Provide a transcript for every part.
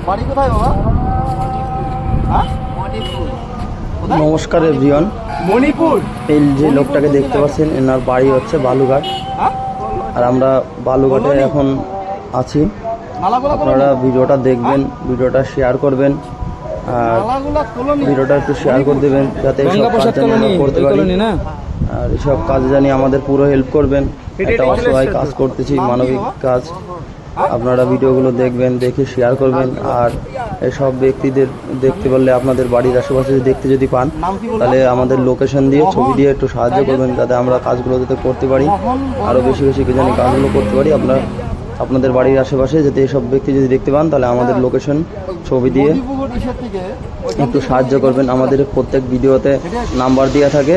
বাড়ি কোথায় বাবা? নমস্কার এভরিওয়ান। মণিপুর। এই যে লোকটাকে দেখতে পাচ্ছেন এনার বাড়ি হচ্ছে বালুঘাট, আর আমরা বালুঘাটে এখন আছি। আপনারা ভিডিওটা দেখবেন, ভিডিওটা শেয়ার করবেন, আর ভিডিওটা একটু শেয়ার করে দেবেন যাতে এসব কাজ আমরা করতে পারি। আর এসব কাজ জানি আমাদের পুরো হেল্প করবেন। একটা অসহায় কাজ করতেছি, মানবিক কাজ। আপনারা ভিডিওগুলো দেখবেন, দেখে শেয়ার করবেন। আর এসব ব্যক্তিদের দেখতে পারলে আপনাদের বাড়ির আশেপাশে দেখতে যদি পান, তাহলে আমাদের লোকেশন দিয়ে ছবি দিয়ে একটু সাহায্য করবেন, যাতে আমরা কাজগুলো যাতে করতে পারি, আরও বেশি বেশি জানি কাজগুলো করতে পারি। আপনাদের বাড়ির আশেপাশে যদি এসব ব্যক্তি যদি দেখতে পান, তাহলে আমাদের লোকেশন ছবি দিয়ে একটু সাহায্য করবেন। আমাদের প্রত্যেক ভিডিওতে নাম্বার দেওয়া থাকে,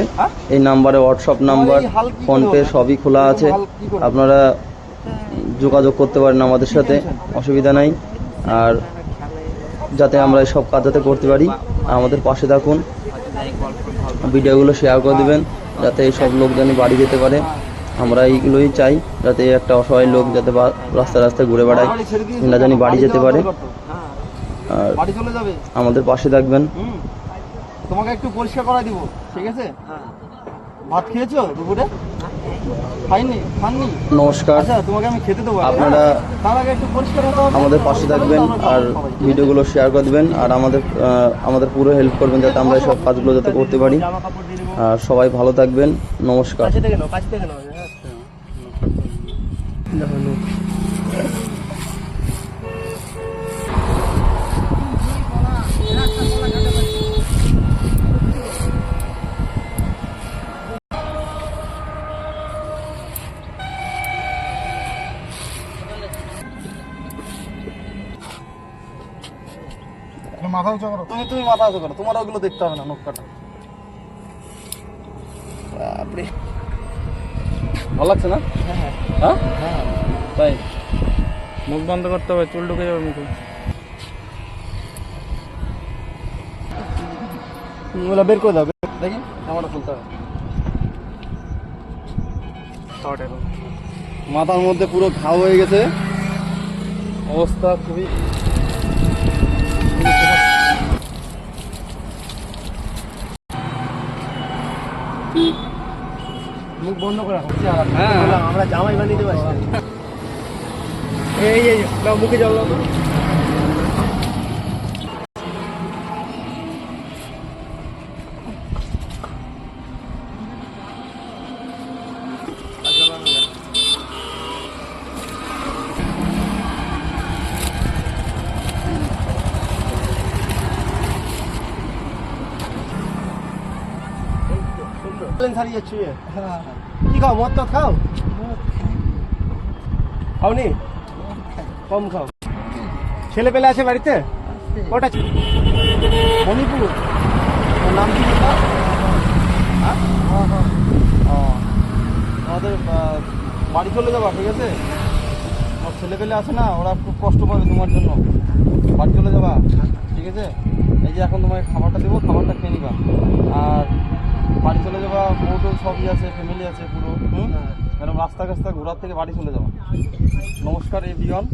এই নাম্বারে হোয়াটসঅ্যাপ নাম্বার, ফোনপে সবই খোলা আছে। আপনারা যোগাযোগ করতে পারেন আমাদের সাথে, অসুবিধা নাই। আর যাতে আমরা সব কাজ যাতে করতে পারি, আমাদের পাশে থাকুন, ভিডিওগুলো শেয়ার করে দেবেন, যাতে এই সব লোক জানি বাড়ি যেতে পারে। আমরা এইগুলোই চাই, যাতে একটা অসহায় লোক যাতে রাস্তায় রাস্তায় ঘুরে বেড়ায়, না জানি বাড়ি যেতে পারে। আর আমাদের পাশে থাকবেন। তোমাকে একটু পরিষ্কার করা দিব, ঠিক আছে? ভাত খেয়েছো দুপুরে? খাননি? নমস্কার। আচ্ছা, তোমাকে আমি খেতে দেবো। আপনারা তার আগে একটু পরিষ্কার হতে হবে। আমাদের পাশে থাকবেন আর ভিডিওগুলো শেয়ার করে দেবেন, আর আমাদের পুরো হেল্প করবেন, যাতে আমরা সব কাজগুলো যাতে করতে পারি। আর সবাই ভালো থাকবেন। নমস্কার। মাথা উঁচু করো, তুমি মাথা উঁচু করো, তোমার ওগুলো দেখতে হবে না। নখ কাটা ভালো লাগছে না? হ্যাঁ, তাই মুখ বন্ধ করতে হবে, চুল ঢুকে যাবে মুখে। ওগুলো বের করে দাও, দেখি আমারটা খুলতে হবে। মাথার মধ্যে পুরো ঘাও হয়ে গেছে, অবস্থা খুবই। মুখ বন্ধ করে রাখো। হ্যাঁ, আমরা জামাই বানিয়ে দেবো। এই মুখে জল দাও। কি খাও? মদ টদ খাও? খাওনি? কম খাও। ছেলে পেলে আছে বাড়িতে? কটা? মণিপুর। নাম কি? আমাদের বাড়ি চলে যাবা, ঠিক আছে? আমার ছেলে পেলে আছে না, ওরা খুব কষ্ট পাবে তোমার জন্য। বাড়ি চলে যাবা, ঠিক আছে? এই যে এখন তোমাকে খাবারটা দেবো, খাবারটা খেয়ে নিবা। আর বাড়ি চলে যাবা, বউটো সবই আছে, ফ্যামিলি আছে পুরো। এরকম রাস্তা ঘোরার থেকে বাড়ি চলে যাবা। নমস্কার এভরিওয়ান।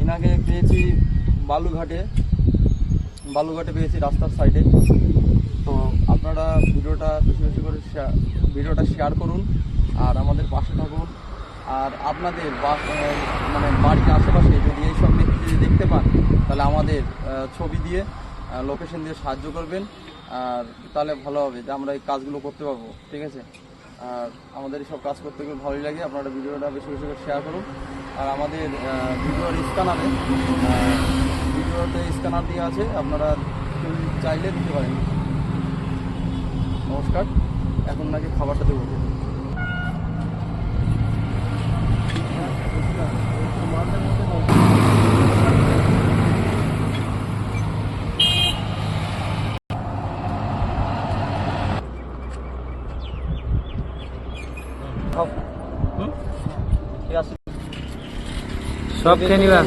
এনাকে পেয়েছি বালুঘাটে পেয়েছি, রাস্তার সাইডে। তো আপনারা ভিডিওটা বেশি বেশি করে ভিডিওটা শেয়ার করুন, আর আমাদের পাশে থাকুন। আর আপনাদের মানে বাড়ির আশেপাশে যদি এইসব ব্যক্তি যদি দেখতে পান, তাহলে আমাদের ছবি দিয়ে লোকেশন দিয়ে সাহায্য করবেন। আর তাহলে ভালো হবে, যে আমরা এই কাজগুলো করতে পারবো, ঠিক আছে? আর আমাদের এইসব কাজ করতে খুব ভালোই লাগে। আপনারা ভিডিওটা বেশি বেশি করে শেয়ার করুন। আর আমাদের ভিডিওতে স্ক্যানার দিয়ে আছে, আপনারা চাইলে দিতে পারেন। নমস্কার। এখন নাকি খাবারটা দেবো। সব খেয়ে নিবা।